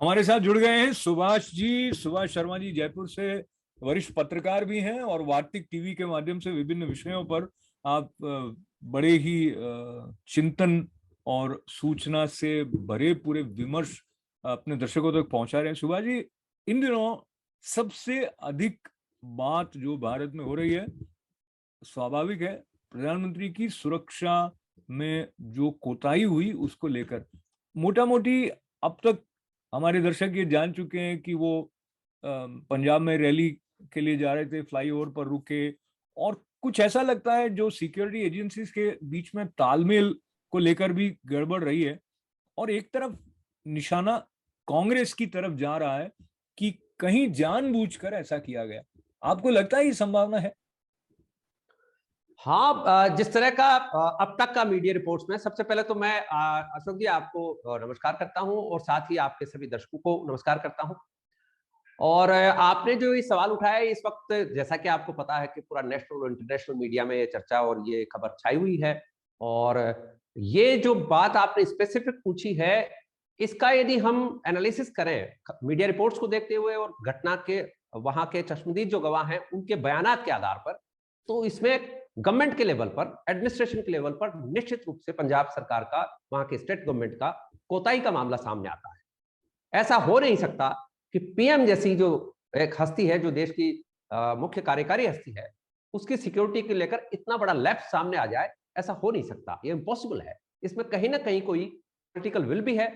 हमारे साथ जुड़ गए हैं सुभाष जी, सुभाष शर्मा जी, जयपुर से वरिष्ठ पत्रकार भी हैं और वार्तिक टीवी के माध्यम से विभिन्न विषयों पर आप बड़े ही चिंतन और सूचना से भरे पूरे विमर्श अपने दर्शकों तक पहुंचा रहे हैं। सुभाष जी, इन दिनों सबसे अधिक बात जो भारत में हो रही है, स्वाभाविक है, प्रधानमंत्री की सुरक्षा में जो कोताही हुई उसको लेकर। मोटा मोटी अब तक हमारे दर्शक ये जान चुके हैं कि वो पंजाब में रैली के लिए जा रहे थे, फ्लाईओवर पर रुके, और कुछ ऐसा लगता है जो सिक्योरिटी एजेंसीज के बीच में तालमेल को लेकर भी गड़बड़ रही है, और एक तरफ निशाना कांग्रेस की तरफ जा रहा है कि कहीं जानबूझकर ऐसा किया गया। आपको लगता है ये संभावना है? हाँ, जिस तरह का अब तक का मीडिया रिपोर्ट्स में, सबसे पहले तो मैं अशोक जी आपको नमस्कार करता हूं और साथ ही आपके सभी दर्शकों को नमस्कार करता हूं। और आपने जो ये सवाल उठाया है इस वक्त, जैसा कि आपको पता है कि पूरा नेशनल और इंटरनेशनल मीडिया में ये चर्चा और ये खबर छाई हुई है। और ये जो बात आपने स्पेसिफिक पूछी है, इसका यदि हम एनालिसिस करें मीडिया रिपोर्ट्स को देखते हुए और घटना के वहां के चश्मदीद जो गवाह हैं उनके बयानात के आधार पर, तो इसमें गवर्नमेंट के लेवल पर, एडमिनिस्ट्रेशन के लेवल पर निश्चित रूप से पंजाब सरकार का, वहां के स्टेट गवर्नमेंट का कोताही का मामला सामने आता है। ऐसा हो नहीं सकता कि पीएम जैसी जो एक हस्ती है, जो देश की मुख्य कार्यकारी हस्ती है, उसकी सिक्योरिटी को लेकर इतना बड़ा लैप्स सामने आ जाए। ऐसा हो नहीं सकता, ये इम्पॉसिबल है। इसमें कहीं ना कहीं कोई पॉलिटिकल विल भी है,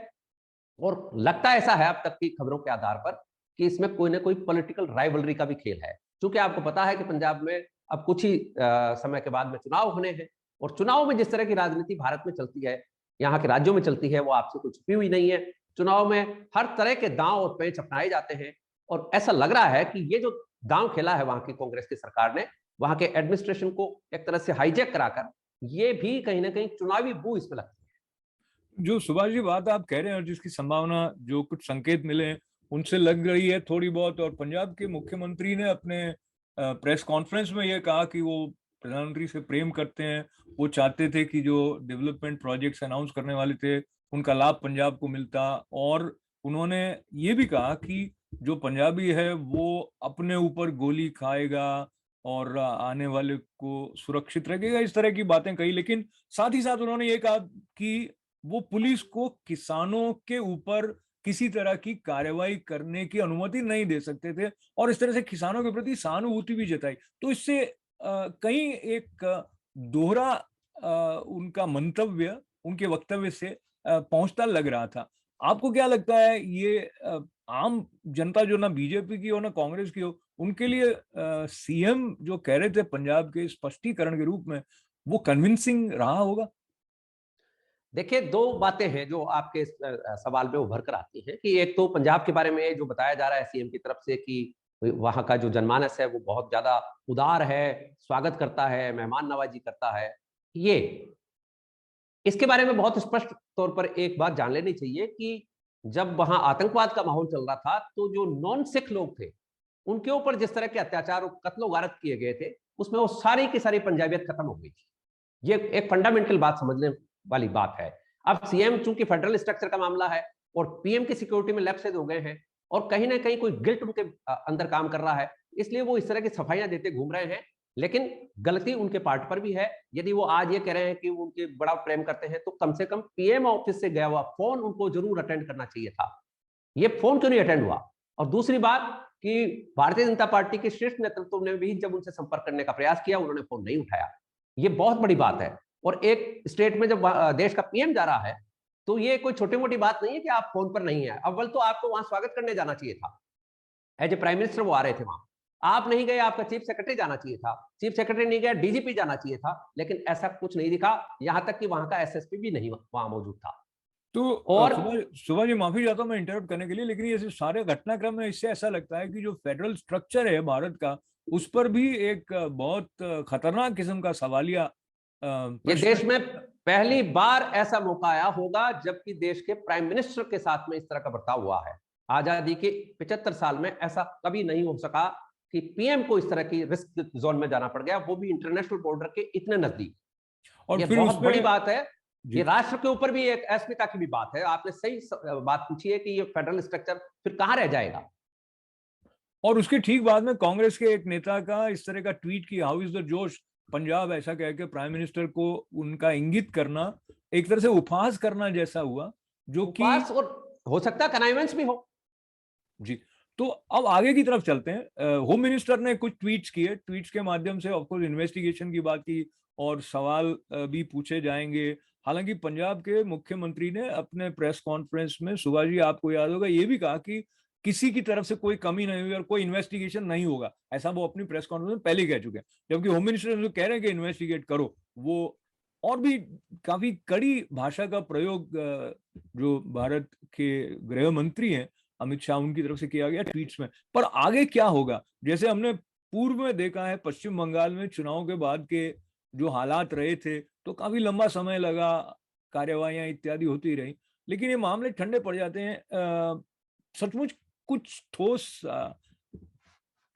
और लगता ऐसा है अब तक की खबरों के आधार पर कि इसमें कोई ना कोई पॉलिटिकल राइवलरी का भी खेल है। क्योंकि आपको पता है कि पंजाब में अब कुछ ही समय के बाद में चुनाव होने हैं, और चुनाव में जिस तरह की राजनीति भारत में चलती है, यहाँ के राज्यों में चलती है, वो आपसे कुछ छुपी हुई नहीं है। चुनाव में हर तरह के दांव और पेच अपनाए जाते हैं, और ऐसा लग रहा है कि ये जो दांव खेला है वहां की कांग्रेस की सरकार ने, वहां के एडमिनिस्ट्रेशन को एक तरह से हाईजैक कराकर, ये भी कहीं ना कहीं चुनावी बू इसमें लगती है। जो सुभाष जी बात आप कह रहे हैं और जिसकी संभावना, जो कुछ संकेत मिले हैं उनसे लग रही है थोड़ी बहुत, और पंजाब के मुख्यमंत्री ने अपने प्रेस कॉन्फ्रेंस में ये कहा कि वो प्रधानमंत्री से प्रेम करते हैं, वो चाहते थे कि जो डेवलपमेंट प्रोजेक्ट्स अनाउंस करने वाले थे उनका लाभ पंजाब को मिलता, और उन्होंने ये भी कहा कि जो पंजाबी है वो अपने ऊपर गोली खाएगा और आने वाले को सुरक्षित रखेगा, इस तरह की बातें कही। लेकिन साथ ही साथ उन्होंने ये कहा कि वो पुलिस को किसानों के ऊपर किसी तरह की कार्रवाई करने की अनुमति नहीं दे सकते थे, और इस तरह से किसानों के प्रति सहानुभूति भी जताई। तो इससे कहीं एक दोहरा उनका मंतव्य उनके वक्तव्य से पहुंचता लग रहा था। आपको क्या लगता है, ये आम जनता जो ना बीजेपी की हो ना कांग्रेस की हो, उनके लिए सीएम जो कह रहे थे पंजाब के स्पष्टीकरण के रूप में, वो कन्विंसिंग रहा होगा? देखिए, दो बातें हैं जो आपके सवाल में उभर कर आती हैं कि एक तो पंजाब के बारे में जो बताया जा रहा है सीएम की तरफ से कि वहां का जो जनमानस है वो बहुत ज्यादा उदार है, स्वागत करता है, मेहमान नवाजी करता है। ये इसके बारे में बहुत स्पष्ट तौर पर एक बात जान लेनी चाहिए कि जब वहां आतंकवाद का माहौल चल रहा था, तो जो नॉन सिख लोग थे उनके ऊपर जिस तरह के अत्याचार और कत्लो गारत किए गए थे, उसमें वो सारी की सारी पंजाबियत खत्म हो गई थी। ये एक फंडामेंटल बात समझने वाली बात है। अब सीएम चूंकि फेडरल स्ट्रक्चर का मामला है और पीएम की सिक्योरिटी में लैप्सेज हो गए हैं, और कहीं ना कहीं कोई गिल्ट उनके अंदर काम कर रहा है, इसलिए वो इस तरह की सफाइयां देते घूम रहे हैं। लेकिन गलती उनके पार्ट पर भी है। यदि वो आज ये कह रहे हैं कि वो उनके बड़ा प्रेम करते हैं, तो कम से कम पीएम ऑफिस से गया हुआ फोन उनको जरूर अटेंड करना चाहिए था। ये फोन क्यों नहीं अटेंड हुआ? और दूसरी बात कि भारतीय जनता पार्टी के शीर्ष नेतृत्व ने भी जब उनसे संपर्क करने का प्रयास किया, उन्होंने फोन नहीं उठाया। ये बहुत बड़ी बात है। और एक स्टेट में जब देश का पीएम जा रहा है, तो ये कोई छोटी मोटी बात नहीं है कि आप फोन पर नहीं है। अव्वल तो आपको वहां स्वागत करने जाना चाहिए था। एज ए प्राइम मिनिस्टर वो आ रहे थे वहां, आप नहीं गए, आपका चीफ सेक्रेटरी जाना चाहिए था। चीफ सेक्रेटरी नहीं गया, डीजीपी जाना चाहिए था, लेकिन ऐसा कुछ नहीं दिखा। यहां तक कि वहां का एसएसपी भी नहीं वहां मौजूद था। तो और सुबह जी, माफी चाहता हूँ मैं इंटरप्ट करने के लिए, लेकिन ये सारे घटनाक्रम में इससे ऐसा लगता है कि जो फेडरल स्ट्रक्चर है भारत का, उस पर भी एक बहुत खतरनाक किस्म का सवालिया ये प्रश्न। देश में पहली बार ऐसा मौका आया होगा जबकि देश के प्राइम मिनिस्टर के साथ में इस तरह का बर्ताव हुआ है। आजादी के 75 साल में ऐसा कभी नहीं हो सका कि पीएम को इस तरह की रिस्क जोन में जाना पड़ गया, वो भी इंटरनेशनल बॉर्डर के इतने नजदीक। और ये फिर बहुत बड़ी उसमें बात है। ये राष्ट्र के ऊपर भी एक अस्मिता की भी बात है। आपने सही बात पूछी है कि ये फेडरल स्ट्रक्चर फिर कहाँ रह जाएगा। और उसके ठीक बाद में कांग्रेस के एक नेता का इस तरह का ट्वीट की, हाउ इज द जोश पंजाब, ऐसा कह के प्राइम मिनिस्टर को उनका इंगित करना, एक तरह से उपहास करना जैसा हुआ, जो कि और हो सकता है कनाइवेंस भी हो। जी। तो अब आगे की तरफ चलते हैं। होम मिनिस्टर ने कुछ ट्वीट्स किए, ट्वीट्स के माध्यम से ऑफकोर्स इन्वेस्टिगेशन की बात की और सवाल भी पूछे जाएंगे। हालांकि पंजाब के मुख्यमंत्री ने अपने प्रेस कॉन्फ्रेंस में, सुभाष जी आपको याद होगा, ये भी कहा कि किसी की तरफ से कोई कमी नहीं हुई और कोई इन्वेस्टिगेशन नहीं होगा, ऐसा वो अपनी प्रेस कॉन्फ्रेंस में पहले कह चुके हैं। जबकि होम मिनिस्टर जो कह रहे हैं कि इन्वेस्टिगेट करो, वो और भी काफी कड़ी भाषा का प्रयोग जो भारत के गृह मंत्री हैं अमित शाह, उनकी तरफ से किया गया ट्वीट्स में। पर आगे क्या होगा, जैसे हमने पूर्व में देखा है, पश्चिम बंगाल में चुनाव के बाद के जो हालात रहे थे, तो काफी लंबा समय लगा, कार्यवाहियां इत्यादि होती रही, लेकिन ये मामले ठंडे पड़ जाते हैं। सचमुच कुछ ठोस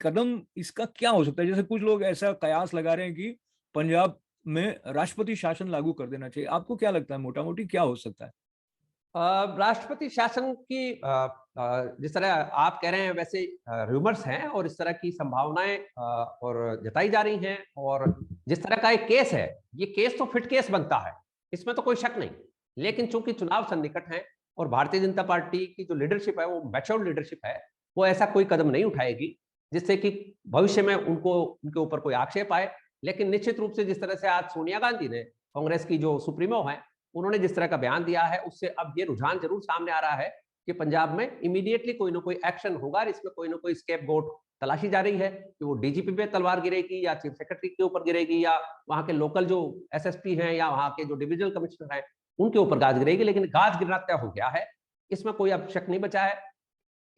कदम इसका क्या हो सकता है? जैसे कुछ लोग ऐसा कयास लगा रहे हैं कि पंजाब में राष्ट्रपति शासन लागू कर देना चाहिए। आपको क्या लगता है मोटा मोटी क्या हो सकता है? राष्ट्रपति शासन की जिस तरह आप कह रहे हैं वैसे रूमर्स हैं और इस तरह की संभावनाएं और जताई जा रही हैं, और जिस तरह का एक केस है, ये केस तो फिट केस बनता है, इसमें तो कोई शक नहीं। लेकिन चूंकि चुनाव सन्निकट है और भारतीय जनता पार्टी की जो लीडरशिप है वो मैच्योर्ड लीडरशिप है, वो ऐसा कोई कदम नहीं उठाएगी जिससे कि भविष्य में उनके ऊपर कोई आक्षेप आए। लेकिन निश्चित रूप से जिस तरह से आज सोनिया गांधी ने, कांग्रेस की जो सुप्रीमो है, उन्होंने जिस तरह का बयान दिया है, उससे अब ये रुझान जरूर सामने आ रहा है कि पंजाब में इमीडिएटली कोई ना कोई एक्शन होगा और इसमें कोई ना कोई स्केपगोट तलाशी जा रही है कि वो डीजीपी पे तलवार गिरेगी या चीफ सेक्रेटरी के ऊपर गिरेगी या वहां के लोकल जो एसएसपी हैं या वहां के जो डिविजनल कमिश्नर हैं उनके ऊपर गाज गिरेगी। लेकिन गाज गिरना तय हो गया है, इसमें कोई अब शक नहीं बचा है।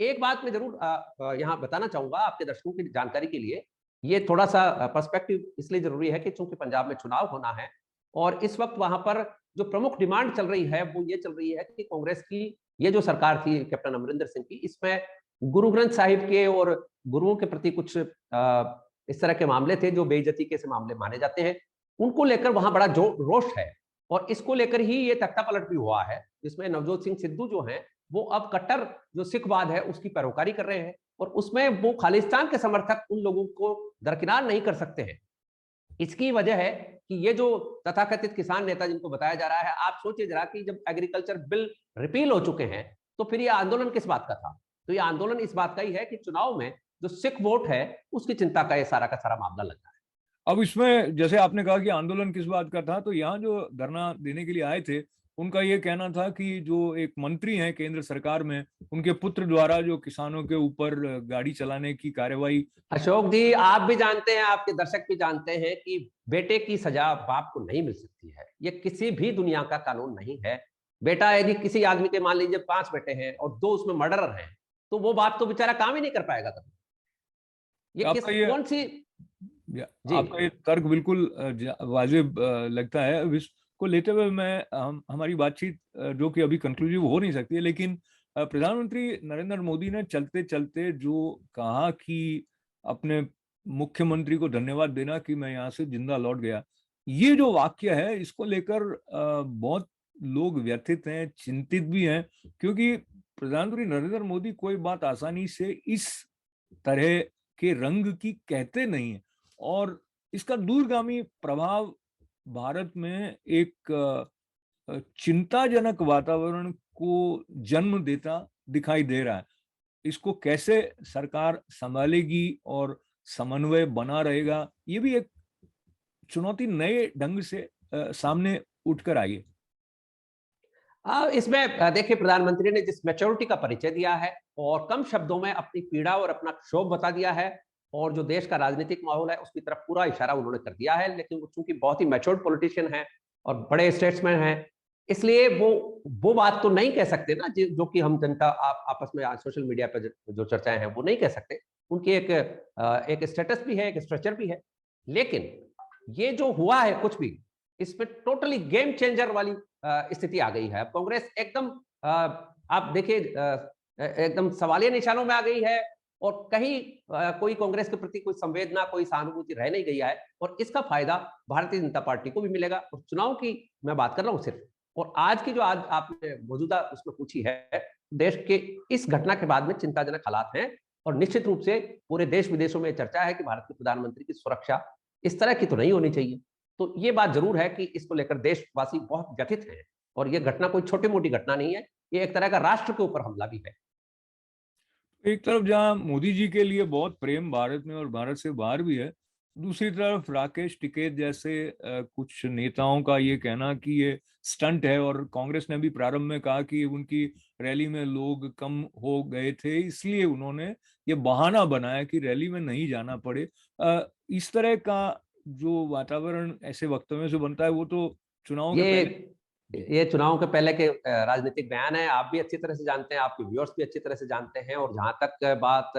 एक बात मैं जरूर यहाँ बताना चाहूंगा आपके दर्शकों की जानकारी के लिए, ये थोड़ा सा पर्सपेक्टिव इसलिए जरूरी है कि चूंकि पंजाब में चुनाव होना है और इस वक्त वहां पर जो प्रमुख डिमांड चल रही है वो ये चल रही है कि कांग्रेस की ये जो सरकार थी कैप्टन अमरिंदर सिंह की, इसमें गुरु ग्रंथ साहिब के और गुरुओं के प्रति कुछ इस तरह के मामले थे जो बेइज्जती के से मामले माने जाते हैं, उनको लेकर वहां बड़ा जो रोष है और इसको लेकर ही ये तख्ता पलट भी हुआ है, जिसमें नवजोत सिंह सिद्धू जो हैं वो अब कट्टर जो सिखवाद है उसकी पैरोकारी कर रहे हैं और उसमें वो खालिस्तान के समर्थक उन लोगों को दरकिनार नहीं कर सकते हैं। इसकी वजह है कि ये जो तथाकथित किसान नेता जिनको बताया जा रहा है, आप सोचिए जरा कि जब एग्रीकल्चर बिल रिपील हो चुके हैं तो फिर ये आंदोलन किस बात का था? तो ये आंदोलन इस बात का ही है कि चुनाव में जो सिख वोट है उसकी चिंता का ये सारा का सारा मामला लग रहा है। अब इसमें जैसे आपने कहा कि आंदोलन किस बात का था, तो यहाँ जो धरना देने के लिए आए थे उनका ये कहना था कि जो एक मंत्री हैं केंद्र सरकार में, उनके पुत्र द्वारा जो किसानों के ऊपर गाड़ी चलाने की कार्रवाई। अशोक जी, आप भी जानते हैं, आपके दर्शक भी जानते हैं कि बेटे की सजा बाप को नहीं मिल सकती है, ये किसी भी दुनिया का कानून नहीं है। बेटा यदि किसी आदमी के मान लीजिए 5 बेटे हैं और 2 उसमें मर्डरर हैं, तो वो बाप तो बेचारा काम ही नहीं कर पाएगा कभी। ये किस कौन सी आपका ये तर्क बिल्कुल वाजिब लगता है। अब इसको लेते हुए मैं हमारी बातचीत जो कि अभी कंक्लूसिव हो नहीं सकती है, लेकिन प्रधानमंत्री नरेंद्र मोदी ने चलते चलते जो कहा कि अपने मुख्यमंत्री को धन्यवाद देना कि मैं यहाँ से जिंदा लौट गया, ये जो वाक्य है इसको लेकर बहुत लोग व्यथित हैं, चिंतित भी हैं, क्योंकि प्रधानमंत्री नरेंद्र मोदी कोई बात आसानी से इस तरह के रंग की कहते नहीं है और इसका दूरगामी प्रभाव भारत में एक चिंताजनक वातावरण को जन्म देता दिखाई दे रहा है। इसको कैसे सरकार संभालेगी और समन्वय बना रहेगा, ये भी एक चुनौती नए ढंग से सामने उठकर आई है। इसमें देखिए, प्रधानमंत्री ने जिस मैच्योरिटी का परिचय दिया है और कम शब्दों में अपनी पीड़ा और अपना क्षोभ बता दिया है और जो देश का राजनीतिक माहौल है उसकी तरफ पूरा इशारा उन्होंने कर दिया है, लेकिन वो चूंकि बहुत ही मैच्योर्ड पॉलिटिशियन है और बड़े स्टेट्समैन हैं, इसलिए वो बात तो नहीं कह सकते ना जो कि हम जनता आपस में आज सोशल मीडिया पर जो चर्चाएं हैं वो नहीं कह सकते। उनकी एक स्टेटस भी है, एक स्ट्रक्चर भी है। लेकिन ये जो हुआ है कुछ भी, इसमें टोटली गेम चेंजर वाली स्थिति आ गई है। अब कांग्रेस एकदम आप देखिए एकदम सवालिया निशानों में आ गई है और कहीं कोई कांग्रेस के प्रति कोई संवेदना, कोई सहानुभूति रह नहीं गई है और इसका फायदा भारतीय जनता पार्टी को भी मिलेगा। और चुनाव की मैं बात कर रहा हूं सिर्फ, और आज की जो आज आपने मौजूदा उसमें पूछी है, देश के इस घटना के बाद में चिंताजनक हालात हैं और निश्चित रूप से पूरे देश विदेशों में चर्चा है कि भारत के प्रधानमंत्री की सुरक्षा इस तरह की तो नहीं होनी चाहिए। तो ये बात जरूर है कि इसको लेकर देशवासी बहुत व्यथित हैं और ये घटना कोई छोटी मोटी घटना नहीं है, ये एक तरह का राष्ट्र के ऊपर हमला भी है। एक तरफ जहां मोदी जी के लिए बहुत प्रेम भारत में और भारत से बाहर भी है, दूसरी तरफ राकेश टिकैत जैसे कुछ नेताओं का ये कहना कि ये स्टंट है, और कांग्रेस ने भी प्रारंभ में कहा कि उनकी रैली में लोग कम हो गए थे इसलिए उन्होंने ये बहाना बनाया कि रैली में नहीं जाना पड़े। इस तरह का जो वातावरण ऐसे वक्तव्यों से बनता है वो तो चुनाव के ये पहले। ये चुनाव के पहले के राजनीतिक बयान है, आप भी अच्छी तरह से जानते हैं, आपके व्यूअर्स भी अच्छी तरह से जानते हैं। और जहां तक बात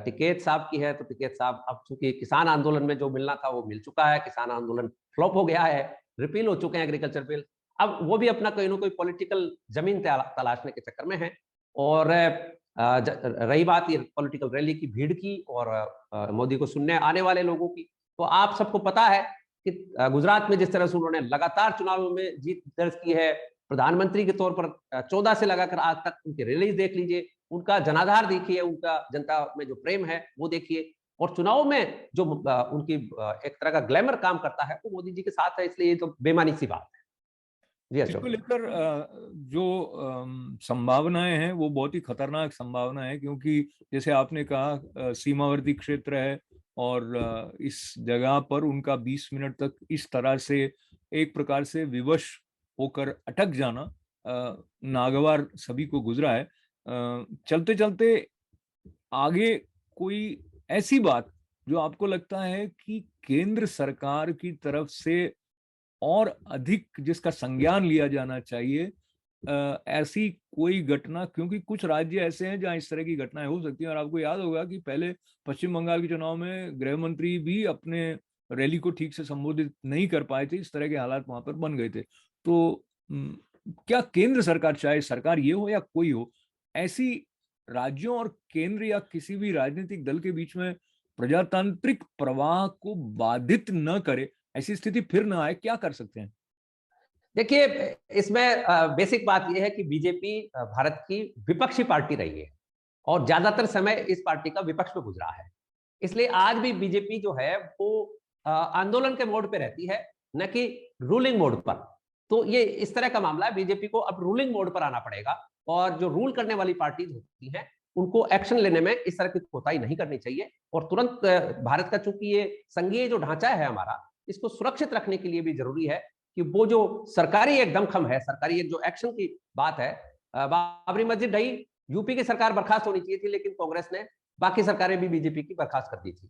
टिकैत साहब की है, तो टिकैत साहब अब चूंकि किसान आंदोलन में जो मिलना था वो मिल चुका है, किसान आंदोलन फ्लॉप हो गया है, रिपील हो चुके हैं एग्रीकल्चर बिल। अब वो भी अपना कोई ना कोई पॉलिटिकल जमीन तलाशने के चक्कर में है। और रही बात ये पॉलिटिकल रैली की भीड़ की और मोदी को सुनने आने वाले लोगों की, तो आप सबको पता है कि गुजरात में जिस तरह से उन्होंने लगातार चुनावों में जीत दर्ज की है, प्रधानमंत्री के तौर पर 14 से लगाकर आज तक उनकी रिलीज देख लीजिए, उनका जनाधार देखिए, उनका जनता में जो प्रेम है वो देखिए, और चुनाव में जो उनकी एक तरह का ग्लैमर काम करता है वो मोदी जी के साथ है, इसलिए ये तो बेमानी सी बात है। जी इसको अशोक। लेकर जो संभावनाएं हैं वो बहुत ही खतरनाक संभावना है, क्योंकि जैसे आपने कहा सीमावर्ती क्षेत्र है, और इस जगह पर उनका 20 मिनट तक इस तरह से एक प्रकार से विवश होकर अटक जाना नागवार सभी को गुजरा है। चलते चलते आगे कोई ऐसी बात जो आपको लगता है कि केंद्र सरकार की तरफ से और अधिक जिसका संज्ञान लिया जाना चाहिए, ऐसी कोई घटना, क्योंकि कुछ राज्य ऐसे हैं जहां इस तरह की घटनाएं हो सकती हैं। और आपको याद होगा कि पहले पश्चिम बंगाल के चुनाव में गृह मंत्री भी अपने रैली को ठीक से संबोधित नहीं कर पाए थे, इस तरह के हालात वहां पर बन गए थे। तो क्या केंद्र सरकार, चाहे सरकार ये हो या कोई हो, ऐसी राज्यों और केंद्र या किसी भी राजनीतिक दल के बीच में प्रजातांत्रिक प्रवाह को बाधित न करे, ऐसी स्थिति फिर ना आए, क्या कर सकते हैं? देखिए, इसमें बेसिक बात यह है कि बीजेपी भारत की विपक्षी पार्टी रही है और ज्यादातर समय इस पार्टी का विपक्ष में गुजरा है। इसलिए आज भी बीजेपी जो है वो आंदोलन के मोड पे रहती है, न कि रूलिंग मोड पर। तो ये इस तरह का मामला है, बीजेपी को अब रूलिंग मोड पर आना पड़ेगा और जो रूल करने वाली पार्टीज होती हैं उनको एक्शन लेने में इस तरह की कोताही नहीं करनी चाहिए। और तुरंत भारत का चूंकि ये संघीय जो ढांचा है हमारा, इसको सुरक्षित रखने के लिए भी जरूरी है कि वो जो सरकारी एक दमखम है, सरकारी एक जो एक्शन की बात है, बाबरी मस्जिद ढही, यूपी की सरकार बर्खास्त होनी चाहिए थी, लेकिन कांग्रेस ने बाकी सरकारें भी बीजेपी की बर्खास्त कर दी थी।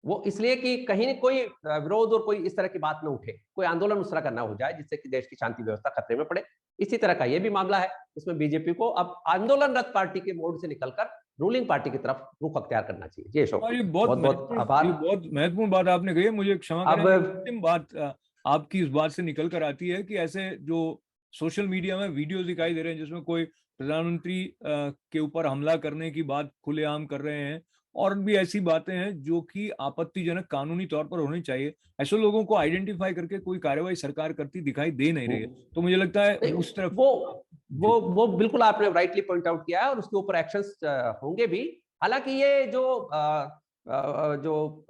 वो इसलिए कि कहीं न कोई विरोध और कोई इस तरह की बात न उठे, कोई आंदोलन उस तरह का ना हो जाए जिससे कि देश की शांति व्यवस्था खतरे में पड़े। इसी तरह का ये भी मामला है, इसमें बीजेपी को अब आंदोलनरत पार्टी के मोड से निकलकर रूलिंग पार्टी की तरफ रुख अख्तियार करना चाहिए। जी अशोक, और ये बहुत बहुत आभार। बहुत महत्वपूर्ण बात आपने कही है। मुझे क्षमा करें, अब अंतिम बात आपकी इस बात से निकल कर आती है कि ऐसे जो सोशल मीडिया में वीडियोस दिखाई दे रहे हैं जिसमें कोई प्रधानमंत्री के ऊपर हमला करने की बात खुलेआम कर रहे हैं, और भी ऐसी बातें हैं जो कि आपत्तिजनक कानूनी तौर पर होनी चाहिए, ऐसे लोगों को आइडेंटिफाई करके कोई कार्रवाई सरकार करती दिखाई दे नहीं रही है। तो मुझे लगता है उस तरफ वो बिल्कुल आपने राइटली पॉइंट आउट किया है और उसके ऊपर एक्शंस होंगे भी। हालांकि ये जो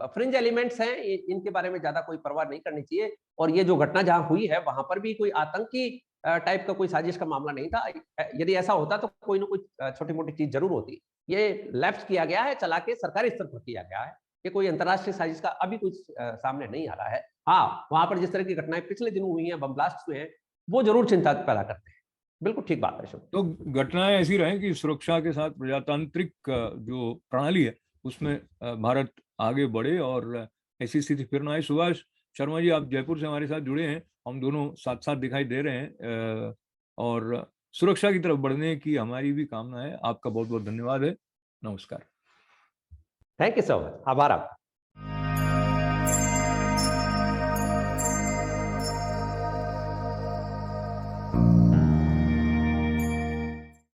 फ्रिंज एलिमेंट्स हैं इनके बारे में ज्यादा कोई परवाह नहीं करनी चाहिए। और ये जो घटना जहां हुई है वहां पर भी कोई आतंकी टाइप का कोई साजिश का मामला नहीं था। यदि ऐसा होता तो कोई ना कोई छोटी मोटी चीज जरूर होती। ये लेफ्ट किया गया है, चला के सरकारी स्तर पर किया गया है। ये कोई अंतर्राष्ट्रीय साजिश का अभी कुछ सामने नहीं आ रहा है। हाँ, वहां पर जिस तरह की घटनाएं पिछले दिनों हुई हैं, बम ब्लास्ट हुए हैं, वो जरूर चिंता पैदा करते हैं। बिल्कुल ठीक बात है अशोक। तो घटनाएं ऐसी रहें कि सुरक्षा के साथ प्रजातांत्रिक जो प्रणाली है उसमें भारत आगे बढ़े और ऐसी स्थिति फिर ना आए। सुभाष शर्मा जी, आप जयपुर से हमारे साथ जुड़े हैं, हम दोनों साथ साथ दिखाई दे रहे हैं, और सुरक्षा की तरफ बढ़ने की हमारी भी कामना है। आपका बहुत बहुत धन्यवाद है। नमस्कार। Thank you so much. आभार आपका।